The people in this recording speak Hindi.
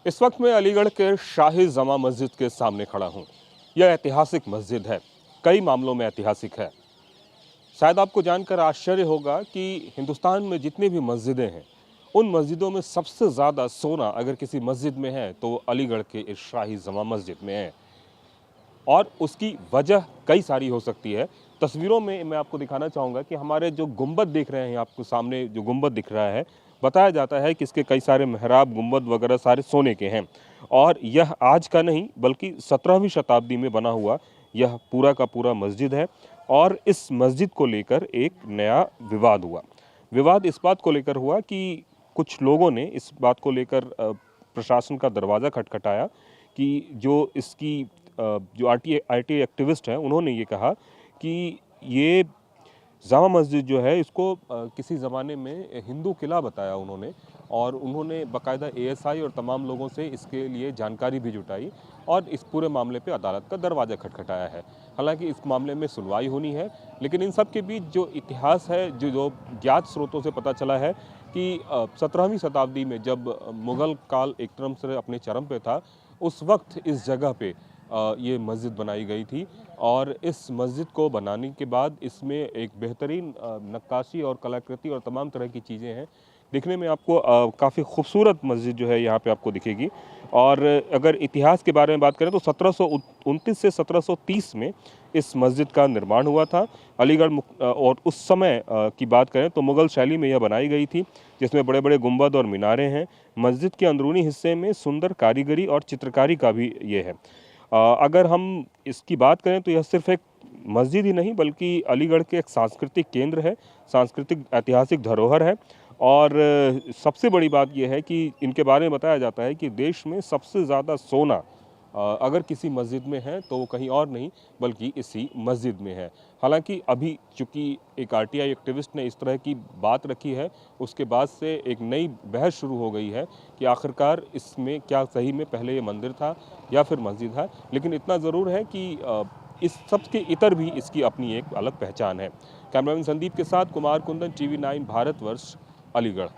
इस वक्त मैं अलीगढ़ के शाही जमा मस्जिद के सामने खड़ा हूँ। यह ऐतिहासिक मस्जिद है, कई मामलों में ऐतिहासिक है। शायद आपको जानकर आश्चर्य होगा कि हिंदुस्तान में जितनी भी मस्जिदें हैं, उन मस्जिदों में सबसे ज़्यादा सोना अगर किसी मस्जिद में है तो वो अलीगढ़ के इस शाही जमा मस्जिद में है। और उसकी वजह कई सारी हो सकती है। तस्वीरों में मैं आपको दिखाना चाहूँगा कि हमारे जो गुंबद दिख रहे हैं, आपको सामने जो गुंबद दिख रहा है, बताया जाता है कि इसके कई सारे मेहराब, गुंबद वगैरह सारे सोने के हैं। और यह आज का नहीं बल्कि 17वीं शताब्दी में बना हुआ यह पूरा का पूरा मस्जिद है। और इस मस्जिद को लेकर एक नया विवाद हुआ। विवाद इस बात को लेकर हुआ कि कुछ लोगों ने इस बात को लेकर प्रशासन का दरवाज़ा खटखटाया कि जो इसकी जो आईटी एक्टिविस्ट हैं, उन्होंने ये कहा कि ये जामा मस्जिद जो है इसको किसी ज़माने में हिंदू किला बताया उन्होंने। और उन्होंने बाकायदा एएसआई और तमाम लोगों से इसके लिए जानकारी भी जुटाई और इस पूरे मामले पे अदालत का दरवाज़ा खटखटाया है। हालांकि इस मामले में सुनवाई होनी है, लेकिन इन सब के बीच जो इतिहास है, जो ज्ञात स्रोतों से पता चला है कि 17वीं शताब्दी में जब मुग़ल काल एक तरफ से अपने चरम पे था, उस वक्त इस जगह पे ये मस्जिद बनाई गई थी। और इस मस्जिद को बनाने के बाद इसमें एक बेहतरीन नक्काशी और कलाकृति और तमाम तरह की चीज़ें हैं। दिखने में आपको काफ़ी खूबसूरत मस्जिद जो है यहाँ पे आपको दिखेगी। और अगर इतिहास के बारे में बात करें तो 1729 से 1730 में इस मस्जिद का निर्माण हुआ था। अलीगढ़ और उस समय की बात करें तो मुग़ल शैली में यह बनाई गई थी, जिसमें बड़े बड़े गुंबद और मीनारें हैं। मस्जिद के अंदरूनी हिस्से में सुंदर कारीगरी और चित्रकारी का भी ये है। अगर हम इसकी बात करें तो यह सिर्फ एक मस्जिद ही नहीं बल्कि अलीगढ़ के एक सांस्कृतिक केंद्र है, सांस्कृतिक ऐतिहासिक धरोहर है। और सबसे बड़ी बात यह है कि इनके बारे में बताया जाता है कि देश में सबसे ज़्यादा सोना अगर किसी मस्जिद में है तो वो कहीं और नहीं बल्कि इसी मस्जिद में है। हालांकि अभी चूंकि एक आरटीआई एक्टिविस्ट ने इस तरह की बात रखी है, उसके बाद से एक नई बहस शुरू हो गई है कि आखिरकार इसमें क्या सही में पहले ये मंदिर था या फिर मस्जिद है। लेकिन इतना ज़रूर है कि इस सब के इतर भी इसकी अपनी एक अलग पहचान है। कैमरामैन संदीप के साथ कुमार कुंदन, टीवी 9 भारतवर्ष, अलीगढ़।